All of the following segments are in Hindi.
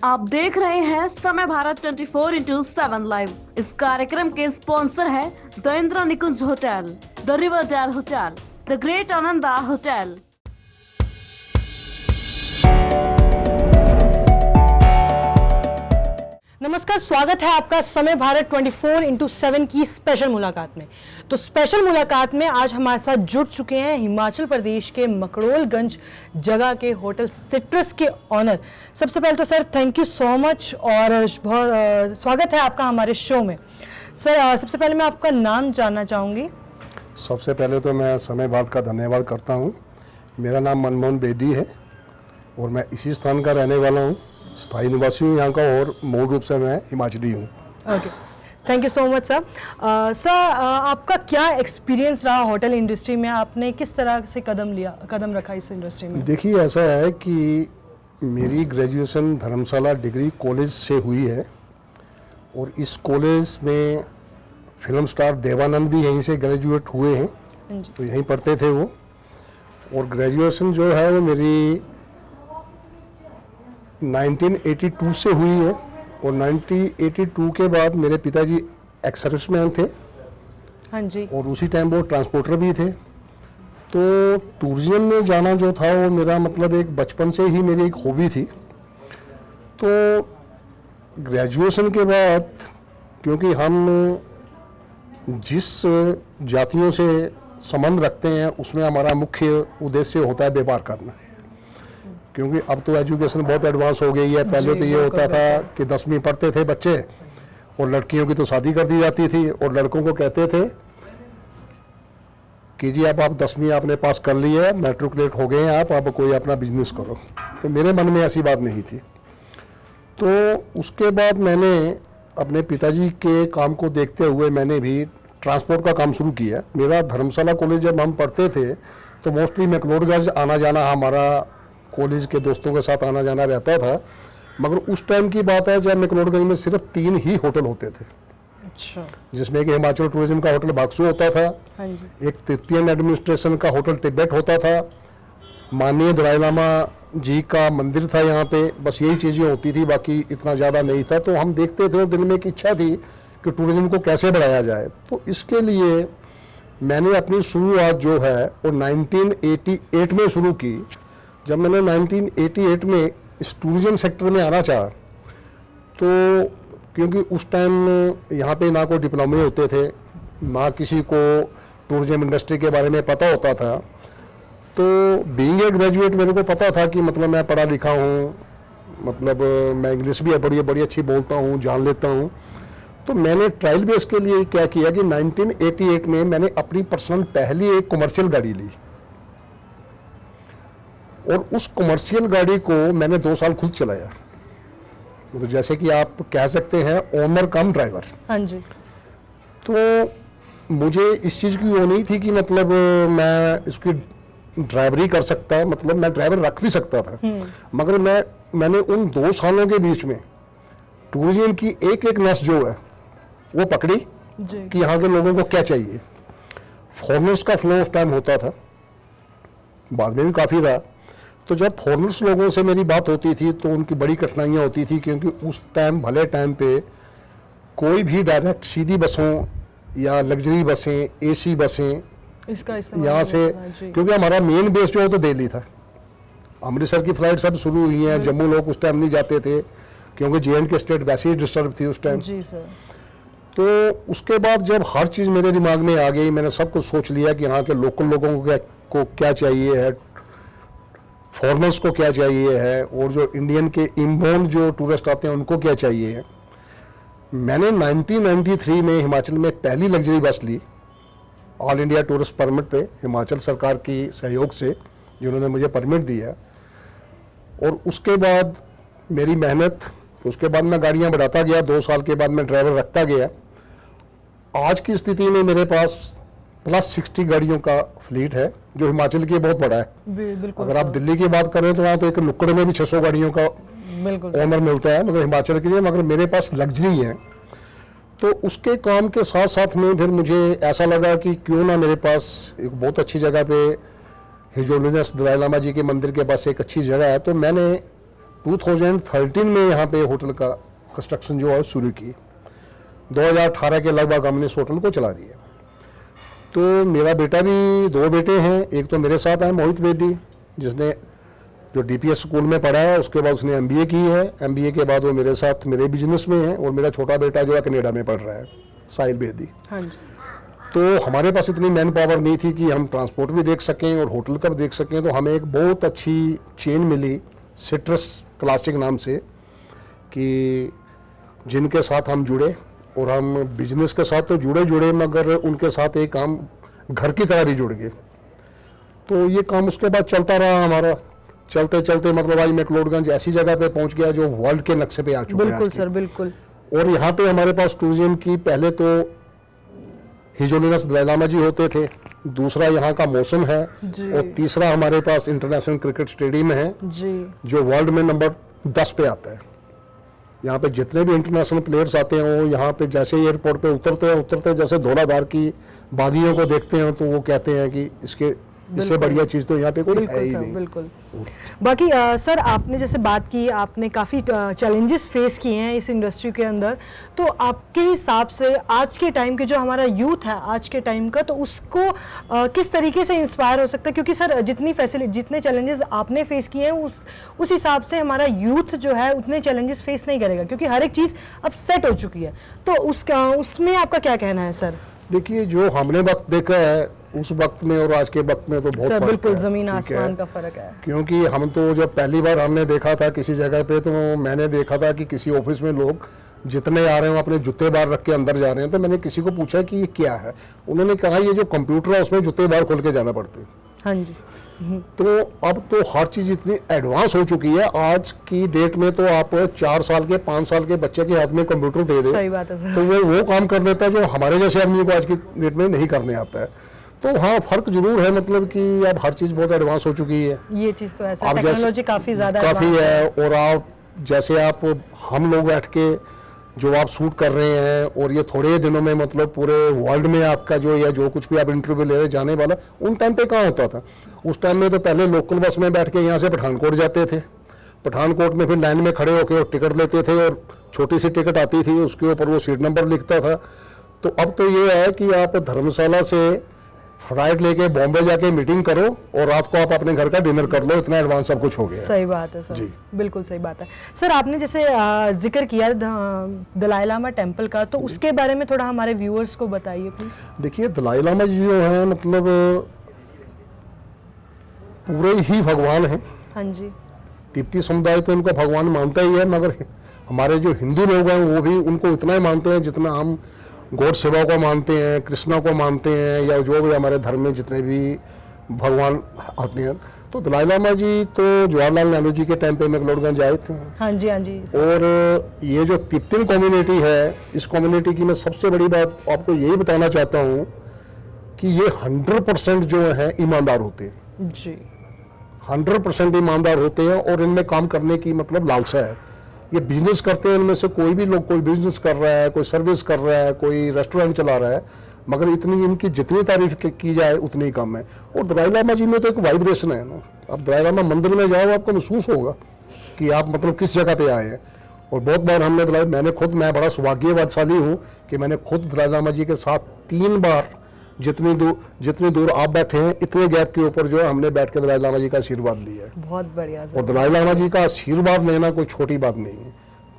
आप देख रहे हैं समय भारत 24x7 लाइव। इस कार्यक्रम के स्पॉन्सर है the Indira Nikunj hotel, the Riverdale hotel, the great Ananda hotel. नमस्कार, स्वागत है आपका समय भारत 24x7 की स्पेशल मुलाकात में। तो स्पेशल मुलाकात में आज हमारे साथ जुड़ चुके हैं हिमाचल प्रदेश के मकड़ोलगंज जगह के होटल सिट्रस के ऑनर। सबसे पहले तो sir thank you so much और बहुत स्वागत है आपका हमारे शो में। सर सबसे पहले मैं आपका नाम जानना चाहूँगी। सबसे पहले तो मैं समय भारत का धन्यवाद करता हूँ। मेरा नाम मनमोहन बेदी है और मैं इसी स्थान का रहने वाला हूँ, स्थायी निवासी हूँ यहाँ का और मूल रूप से मैं हिमाचली हूँ। Okay, thank you so much sir. Sir आपका क्या एक्सपीरियंस रहा होटल इंडस्ट्री में? आपने किस तरह से कदम रखा इस इंडस्ट्री में? देखिए, ऐसा है कि मेरी ग्रेजुएशन धर्मशाला डिग्री कॉलेज से हुई है और इस कॉलेज में फिल्म स्टार देवानंद भी यहीं से ग्रेजुएट हुए हैं, तो यहीं पढ़ते थे वो। और ग्रेजुएशन जो है वो मेरी 1982 से हुई है और 1982 के बाद मेरे पिताजी एक्स सर्विसमैन थे। हाँ जी। और उसी टाइम वो ट्रांसपोर्टर भी थे। तो टूरिज्म में जाना जो था वो मेरा मतलब एक बचपन से ही मेरी एक हॉबी थी। तो ग्रेजुएशन के बाद क्योंकि हम जिस जातियों से संबंध रखते हैं उसमें हमारा मुख्य उद्देश्य होता है व्यापार करना, क्योंकि अब तो एजुकेशन बहुत एडवांस हो गई है। पहले तो ये होता था कि 10वीं पढ़ते थे बच्चे और लड़कियों की तो शादी कर दी जाती थी और लड़कों को कहते थे कि जी अब आप 10वीं आपने पास कर ली है, मैट्रिकुलेट हो गए हैं आप, अब कोई अपना बिजनेस करो। तो मेरे मन में ऐसी बात नहीं थी। तो उसके बाद मैंने अपने पिताजी के काम को देखते हुए मैंने भी ट्रांसपोर्ट का काम शुरू किया। मेरा धर्मशाला कॉलेज जब हम पढ़ते थे तो मोस्टली मैकलोडगंज आना जाना, हमारा कॉलेज के दोस्तों के साथ आना जाना रहता था। मगर उस टाइम की बात है जब मैकलोडगंज में सिर्फ 3 ही होटल होते थे। अच्छा। जिसमें एक हिमाचल टूरिज्म का होटल बाक्सू होता था। हाँ जी। एक तिब्बतियन एडमिनिस्ट्रेशन का होटल तिब्बत होता था। माननीय दलाई लामा जी का मंदिर था यहाँ पे। बस यही चीज़ें होती थी, बाकी इतना ज़्यादा नहीं था। तो हम देखते थे और दिल में एक इच्छा थी कि टूरिज्म को कैसे बढ़ाया जाए। तो इसके लिए मैंने अपनी शुरुआत जो है वो 1988 में शुरू की। जब मैंने 1988 में इस टूरिज्म सेक्टर में आना चाहा तो क्योंकि उस टाइम यहाँ पे ना कोई डिप्लोमे होते थे, ना किसी को टूरिज्म इंडस्ट्री के बारे में पता होता था। तो बीइंग ए ग्रेजुएट मेरे को पता था कि मतलब मैं पढ़ा लिखा हूँ, मतलब मैं इंग्लिश भी बड़ी अच्छी बोलता हूँ, जान लेता हूँ। तो मैंने ट्रायल बेस के लिए क्या किया कि 1988 में मैंने अपनी पर्सनल पहली एक कमर्शियल गाड़ी ली और उस कमर्शियल गाड़ी को मैंने 2 साल खुद चलाया। मतलब जैसे कि आप कह सकते हैं ओनर कम ड्राइवर। हाँ जी। तो मुझे इस चीज़ की वो नहीं थी कि मतलब मैं इसकी ड्राइवरी कर सकता, मतलब मैं ड्राइवर रख भी सकता था। मगर मैंने उन 2 सालों के बीच में टूरिज्म की एक एक नस जो है वो पकड़ी कि यहाँ के लोगों को क्या चाहिए। फॉरेनर्स का फ्लो उस टाइम होता था, बाद में भी काफ़ी रहा। तो जब फॉरेनर्स लोगों से मेरी बात होती थी तो उनकी बड़ी कठिनाइयाँ होती थी, क्योंकि उस टाइम भले टाइम पे कोई भी डायरेक्ट सीधी बसों या लग्जरी बसें, एसी बसें इसका इस्तेमाल यहाँ से, क्योंकि हमारा मेन बेस जो है तो दिल्ली था। अमृतसर की फ्लाइट सब शुरू हुई हैं, जम्मू लोग उस टाइम नहीं जाते थे क्योंकि JNK स्टेट वैसे ही डिस्टर्ब थी उस टाइम। जी सर। तो उसके बाद जब हर चीज़ मेरे दिमाग में आ गई, मैंने सब कुछ सोच लिया कि यहाँ के लोकल लोगों को क्या चाहिए है, फॉरेनर्स को क्या चाहिए है, और जो इंडियन के इनबाउंड जो टूरिस्ट आते हैं उनको क्या चाहिए है। मैंने 1993 में हिमाचल में पहली लग्जरी बस ली, ऑल इंडिया टूरिस्ट परमिट पे, हिमाचल सरकार की सहयोग से जिन्होंने मुझे परमिट दिया। और उसके बाद मेरी मेहनत, उसके बाद मैं गाड़ियाँ बढ़ाता गया। 2 साल के बाद मैं ड्राइवर रखता गया। आज की स्थिति में मेरे पास +60 गाड़ियों का फ्लीट है, जो हिमाचल की बहुत बड़ा है। अगर आप दिल्ली की बात करें तो वहाँ तो एक नुक्कड़ में भी 600 गाड़ियों का ओनर मिलता है, मगर हिमाचल के लिए, मगर मेरे पास लग्जरी है। तो उसके काम के साथ साथ में फिर मुझे ऐसा लगा कि क्यों ना मेरे पास एक बहुत अच्छी जगह पे हिजोलिनस दलाई लामा जी के मंदिर के पास एक अच्छी जगह है। तो मैंने 2013 में यहाँ पे होटल का कंस्ट्रक्शन जो है शुरू की। 2018 के लगभग हमने इस होटल को चला दिया। तो मेरा बेटा भी, 2 बेटे हैं, एक तो मेरे साथ है मोहित बेदी, जिसने जो डीपीएस स्कूल में पढ़ा है, उसके बाद उसने एमबीए की है। एमबीए के बाद वो मेरे साथ मेरे बिजनेस में है। और मेरा छोटा बेटा जो है कनाडा में पढ़ रहा है, साहिल बेदी। हाँ जी। तो हमारे पास इतनी मैन पावर नहीं थी कि हम ट्रांसपोर्ट भी देख सकें और होटल का भी देख सकें। तो हमें एक बहुत अच्छी चेन मिली सिट्रस क्लासिक नाम से, कि जिनके साथ हम जुड़े। और हम बिजनेस के साथ तो जुड़े मगर उनके साथ एक काम घर की तरह भी जुड़ गए। तो ये काम उसके बाद चलता रहा हमारा। चलते चलते मतलब आज मैक्लोडगंज ऐसी जगह पे पहुंच गया जो वर्ल्ड के नक्शे पे आ चुका है। बिल्कुल सर, बिल्कुल। और यहाँ पे हमारे पास टूरिज्म की पहले तो हिजोलिनस दलाई लामा जी होते थे, दूसरा यहाँ का मौसम है, और तीसरा हमारे पास इंटरनेशनल क्रिकेट स्टेडियम है जी, जो वर्ल्ड में नंबर 10 पे आता है। यहाँ पे जितने भी इंटरनेशनल प्लेयर्स आते हैं वो यहाँ पे जैसे एयरपोर्ट पे उतरते जैसे धौलाधार की वादियों को देखते हैं तो वो कहते हैं कि इससे बढ़िया चीज तो यहाँ पे कोई है ही नहीं। बिल्कुल। बाकी सर, आपने जैसे बात की, आपने काफ़ी चैलेंजेस फेस किए हैं इस इंडस्ट्री के अंदर। तो आपके हिसाब से आज के टाइम के जो हमारा यूथ है आज के टाइम का, तो उसको किस तरीके से इंस्पायर हो सकता है? क्योंकि सर जितने चैलेंजेस आपने फेस किए हैं उस हिसाब से हमारा यूथ जो है उतने चैलेंजेस फेस नहीं करेगा, क्योंकि हर एक चीज़ अब सेट हो चुकी है। तो उसमें आपका क्या कहना है सर? देखिए, जो हमने वक्त देखा है उस वक्त में और आज के वक्त में तो बहुत सर, फर्क बिल्कुल है, जमीन आसमान का फर्क है। क्योंकि हम तो जब पहली बार हमने देखा था किसी जगह पे, तो मैंने देखा था कि किसी ऑफिस में लोग जितने आ रहे हैं अपने जूते बाहर रख के अंदर जा रहे हैं। तो मैंने किसी को पूछा कि ये क्या है, उन्होंने कहा ये जो कंप्यूटर है उसमें जूते बाहर खोल के जाना पड़ते हैं। हाँ जी। तो अब तो हर चीज इतनी एडवांस हो चुकी है आज की डेट में। तो आप 4 साल के 5 साल के बच्चे के हाथ में कंप्यूटर दे दे, सही बात है सर। तो वो काम कर लेता है जो हमारे जैसे आदमी को आज की डेट में नहीं करने आता है। तो हाँ, फर्क जरूर है, मतलब कि अब हर चीज बहुत एडवांस हो चुकी है। ये चीज तो ऐसा टेक्नोलॉजी काफी ज्यादा काफी है। और आप जैसे हम लोग बैठ के जो आप शूट कर रहे हैं, और ये थोड़े दिनों में मतलब पूरे वर्ल्ड में आपका जो कुछ भी आप इंटरव्यू ले रहे जाने वाला, उन टाइम पे कहाँ होता था? उस टाइम में तो पहले लोकल बस में बैठ के यहाँ से पठानकोट जाते थे, पठानकोट में फिर लाइन में खड़े होकर और टिकट लेते थे, और छोटी सी टिकट आती थी, उसके ऊपर वो सीट नंबर लिखता था। तो अब तो ये है कि आप धर्मशाला से फ्लाइट लेके बॉम्बे जाके मीटिंग करो और रात को आप अपने घर का डिनर कर लो, इतना एडवांस सब कुछ हो गया। सही बात है सर जी, बिल्कुल सही बात है। सर, आपने जैसे जिक्र किया दलाई लामा टेम्पल का, तो उसके बारे में थोड़ा हमारे व्यूअर्स को बताइए प्लीज। देखिए, दलाई लामा जी जो है मतलब पूरे ही भगवान हैं। हाँ जी। तिब्बती समुदाय तो उनको भगवान मानता ही है, मगर हमारे जो हिंदू लोग हैं वो भी उनको उतना ही मानते हैं जितना हम गॉड शिवा को मानते हैं, कृष्णा को मानते हैं, या जो भी हमारे धर्म में जितने भी भगवान आते हैं। तो दलाई लामा जी तो जवाहरलाल नेहरू जी के टाइम पे मैक्लोडगंज आए थे। हाँ जी, हाँ जी। और ये जो तिब्बतन कम्युनिटी है, इस कम्युनिटी की मैं सबसे बड़ी बात आपको यही बताना चाहता हूँ कि ये 100% जो है ईमानदार होते हैं जी, 100% ईमानदार होते हैं, और इनमें काम करने की मतलब लालसा है। ये बिजनेस करते हैं, इनमें से कोई भी लोग, कोई बिजनेस कर रहा है, कोई सर्विस कर रहा है, कोई रेस्टोरेंट चला रहा है, मगर इतनी इनकी जितनी तारीफ की जाए उतनी कम है। और दलाई लामा जी में तो एक वाइब्रेशन है ना, अब दलाई लामा मंदिर में जाओ आपको महसूस होगा कि आप मतलब किस जगह पे आए हैं। और बहुत बार मैं बड़ा सौभाग्यशाली हूँ कि मैंने खुद दलाई लामा जी के साथ 3 बार जितनी दूर आप बैठे हैं इतने गैप के ऊपर जो है हमने बैठ के दलाई लामा जी का आशीर्वाद लिया है। बहुत बढ़िया सर। और दलाई लामा जी का आशीर्वाद लेना कोई छोटी बात नहीं है।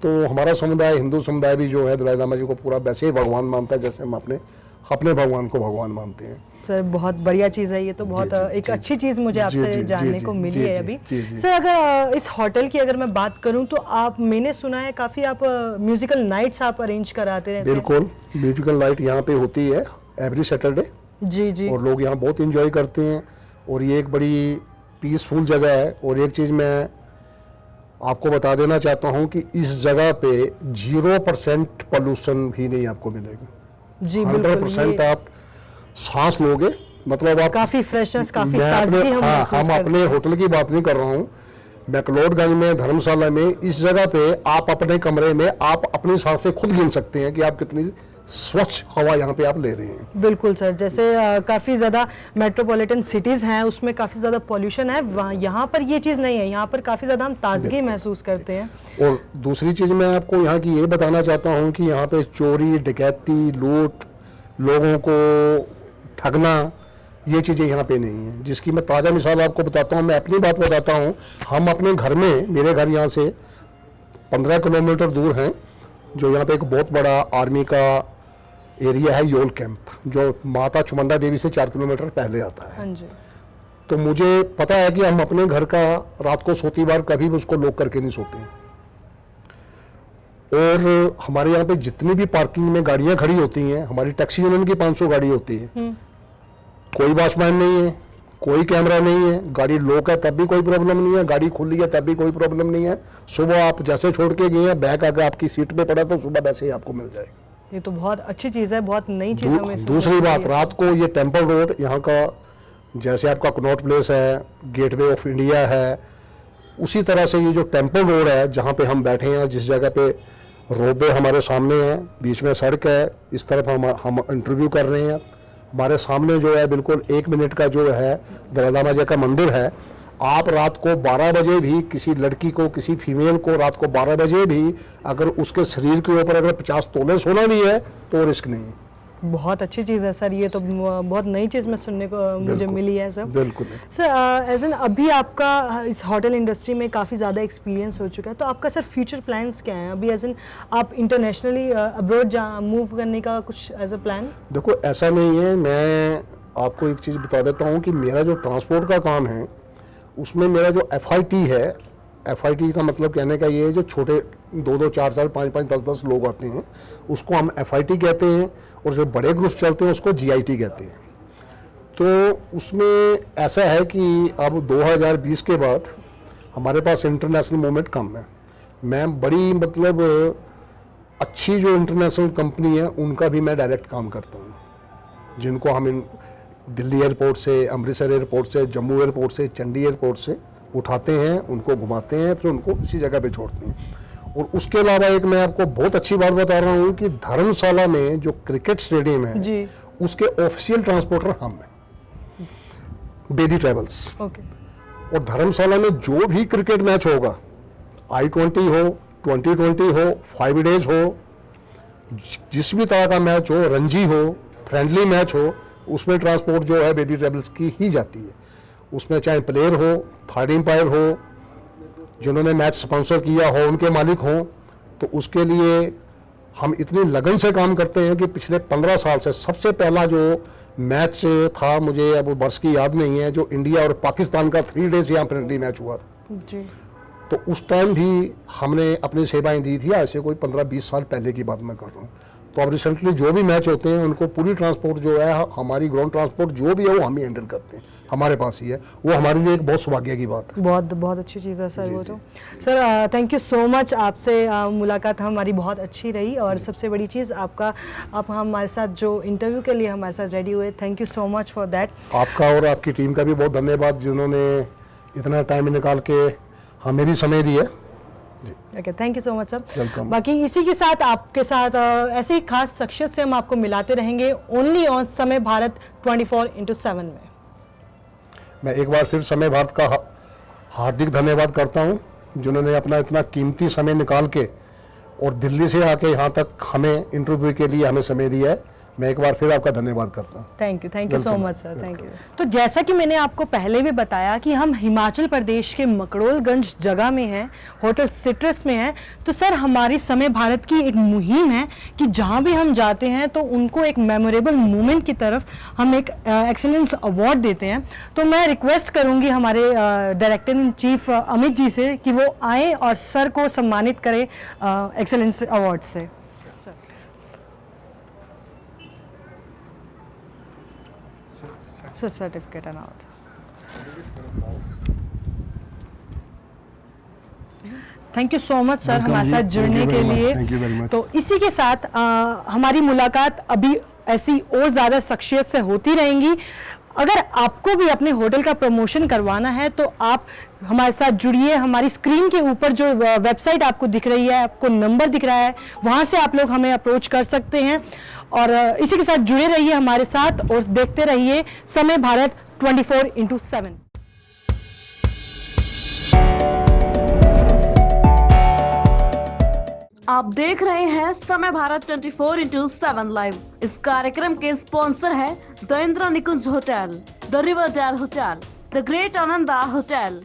तो हमारा समुदाय, हिंदू समुदाय भी जो है दलाई लामा जी को पूरा वैसे ही भगवान मानता है जैसे हम अपने भगवान को भगवान मानते हैं। सर, बहुत बढ़िया चीज़ है ये तो, बहुत एक अच्छी चीज़ मुझे आपसे जानने को मिली है अभी। सर, अगर इस होटल की अगर मैं बात करूं तो मैंने सुना है काफ़ी आप म्यूजिकल नाइट्स आप अरेंज कराते रहते हैं। बिल्कुल, म्यूजिकल नाइट यहाँ पे होती है एवरी सैटरडे। जी जी। और लोग यहाँ बहुत इंजॉय करते हैं, और ये एक बड़ी पीसफुल जगह है। और एक चीज़ मैं आपको बता देना चाहता हूँ कि इस जगह पे 0% पोल्यूशन भी नहीं आपको मिलेगा जी। 100% आप सांस लोगे, मतलब आप काफी फ्रेशनेस, काफी ताजगी हम अपने होटल की बात नहीं कर रहा हूँ, मैक्लोडगंज में धर्मशाला में इस जगह पे आप अपने कमरे में आप अपनी सांसें खुद गिन सकते हैं कि आप कितनी स्वच्छ हवा यहाँ पे आप ले रहे हैं। बिल्कुल सर, जैसे काफ़ी ज़्यादा मेट्रोपॉलिटन सिटीज़ हैं उसमें काफ़ी ज़्यादा पॉल्यूशन है, वहाँ यहाँ पर ये चीज़ नहीं है, यहाँ पर काफ़ी ज़्यादा हम ताजगी महसूस करते हैं। और दूसरी चीज़ मैं आपको यहाँ की ये बताना चाहता हूँ कि यहाँ पे चोरी, डकैती, लूट, लोगों को ठगना, ये चीज़ें यहाँ पे नहीं है। जिसकी मैं ताज़ा मिसाल आपको बताता हूँ, मैं अपनी बात बताता हूँ। हम अपने घर में, मेरे घर यहाँ से 15 किलोमीटर दूर हैं, जो यहाँ पे एक बहुत बड़ा आर्मी का एरिया है, योल कैंप, जो माता चुमुंडा देवी से 4 किलोमीटर पहले आता है। हाँ जी। तो मुझे पता है कि हम अपने घर का रात को सोती बार कभी भी उसको लॉक करके नहीं सोते हैं। और हमारे यहाँ पे जितनी भी पार्किंग में गाड़ियाँ खड़ी होती हैं, हमारी टैक्सी यूनियन की 500 गाड़ी होती है, कोई वॉचमैन नहीं है, कोई कैमरा नहीं है, गाड़ी लॉक है तब भी कोई प्रॉब्लम नहीं है, गाड़ी खुली है तब भी कोई प्रॉब्लम नहीं है। सुबह आप जैसे छोड़ के गए हैं, बैग अगर आपकी सीट पे पड़ा तो सुबह वैसे ही आपको मिल जाएगा। ये तो बहुत अच्छी चीज़ है, बहुत नई चीज़ हमें इसमें दूसरी लगती बात, है। रात को ये टेम्पल रोड यहाँ का, जैसे आपका कनॉट प्लेस है, गेटवे ऑफ इंडिया है, उसी तरह से ये जो टेम्पल रोड है जहाँ पे हम बैठे हैं, जिस जगह पे रोपवे हमारे सामने है, बीच में सड़क है, इस तरफ हम इंटरव्यू कर रहे हैं, हमारे सामने जो है बिल्कुल 1 मिनट का जो है दलाला माँ का मंदिर है। आप रात को 12 बजे भी किसी लड़की को, किसी फीमेल को रात को 12 बजे भी अगर उसके शरीर के ऊपर अगर 50 तोले सोना भी है तो रिस्क नहीं है। बहुत अच्छी चीज़ है सर, ये तो बहुत नई चीज़ मैं सुनने को मुझे मिली है सर। बिल्कुल सर, एज एन अभी आपका इस होटल इंडस्ट्री में काफ़ी ज़्यादा एक्सपीरियंस हो चुका है, तो आपका सर फ्यूचर प्लान्स क्या हैं अभी? एज एन आप इंटरनेशनली अब्रॉड मूव करने का कुछ एज अ प्लान? देखो, ऐसा नहीं है। मैं आपको एक चीज़ बता देता हूँ कि मेरा जो ट्रांसपोर्ट का काम है उसमें मेरा जो FIT है, FIT का मतलब कहने का ये है जो छोटे 2-2, 4-4, 5-5, 10-10 लोग आते हैं उसको हम FIT कहते हैं, और जो बड़े ग्रुप चलते हैं उसको GIT कहते हैं। तो उसमें ऐसा है कि अब 2020 के बाद हमारे पास इंटरनेशनल मूवमेंट कम है। मैं बड़ी मतलब अच्छी जो इंटरनेशनल कंपनी है उनका भी मैं डायरेक्ट काम करता हूँ, जिनको हम दिल्ली एयरपोर्ट से, अमृतसर एयरपोर्ट से, जम्मू एयरपोर्ट से, चंडी एयरपोर्ट से उठाते हैं, उनको घुमाते हैं, फिर उनको उसी जगह पे छोड़ते हैं। और उसके अलावा एक मैं आपको बहुत अच्छी बात बता रहा हूँ कि धर्मशाला में जो क्रिकेट स्टेडियम है जी, उसके ऑफिशियल ट्रांसपोर्टर हम हैं, बेदी ट्रेवल्स। ओके। और धर्मशाला में जो भी क्रिकेट मैच होगा, I-20 हो, 2020 हो, 5 डेज हो, जिस भी तरह का मैच हो, रणजी हो, फ्रेंडली मैच हो, उसमें ट्रांसपोर्ट जो है बेदी ट्रेवल्स की ही जाती है। उसमें चाहे प्लेयर हो, थर्ड एम्पायर हो, जिन्होंने मैच स्पॉन्सर किया हो, उनके मालिक हो, तो उसके लिए हम इतनी लगन से काम करते हैं कि पिछले 15 साल से सबसे पहला जो मैच था, मुझे अब वर्ष की याद नहीं है, जो इंडिया और पाकिस्तान का 3 डेज यहाँ फ्रेंडली मैच हुआ था, जी, तो उस टाइम भी हमने अपनी सेवाएं दी थी। ऐसे कोई 15-20 साल पहले की बात मैं कर रहा हूँ। तो अब रिसेंटली जो भी मैच होते हैं उनको पूरी ट्रांसपोर्ट जो है, हमारी ग्राउंड ट्रांसपोर्ट जो भी है वो हम ही हैंडल करते हैं, हमारे पास ही है। वो हमारे लिए एक बहुत सौभाग्य की बात है। बहुत बहुत अच्छी चीज़ है सर वो तो। Sir thank you so much, आपसे मुलाकात हमारी बहुत अच्छी रही, और सबसे बड़ी चीज़ आपका, आप हमारे साथ जो इंटरव्यू के लिए हमारे साथ रेडी हुए, thank you so much for that. आपका और आपकी टीम का भी बहुत धन्यवाद, जिन्होंने इतना टाइम निकाल के हमें भी समय दिया। Okay, thank you so much sir. Welcome. बाकी इसी के साथ आपके साथ ऐसे ही खास शख्सियत से हम आपको मिलाते रहेंगे ओनली ऑन समय भारत 24/7 में। मैं एक बार फिर समय भारत का हार्दिक धन्यवाद करता हूं, जिन्होंने अपना इतना कीमती समय निकाल के और दिल्ली से आके यहाँ तक हमें इंटरव्यू के लिए हमें समय दिया है। मैं एक बार फिर आपका धन्यवाद करता हूँ। Thank you so Welcome. Much sir, thank you. तो जैसा कि मैंने आपको पहले भी बताया कि हम हिमाचल प्रदेश के मकड़ोलगंज जगह में हैं, होटल सिट्रस में हैं, तो सर हमारी समय भारत की एक मुहिम है कि जहां भी हम जाते हैं तो उनको एक मेमोरेबल मोमेंट की तरफ हम एक एक्सीलेंस अवार्ड देते हैं। तो मैं रिक्वेस्ट करूंगी हमारे director in chief Amit ji से कि वो आए और सर को सम्मानित करें एक्सीलेंस अवार्ड से। Certificate and all. Thank you so much sir हमारे साथ जुड़ने के लिए। Thank you very much. तो इसी के साथ हमारी मुलाकात अभी ऐसी और ज़्यादा शख्सियत से होती रहेंगी। अगर आपको भी अपने होटल का प्रमोशन करवाना है तो आप हमारे साथ जुड़िए। हमारी स्क्रीन के ऊपर जो वेबसाइट आपको दिख रही है, आपको नंबर दिख रहा है, वहां से आप लोग हमें अप्रोच कर सकते हैं और इसी के साथ जुड़े रहिए हमारे साथ और देखते रहिए समय भारत 24/7। आप देख रहे हैं समय भारत 24/7 लाइव। इस कार्यक्रम के स्पॉन्सर है the Indira Nikunj hotel, the river dale hotel, the great Ananda hotel.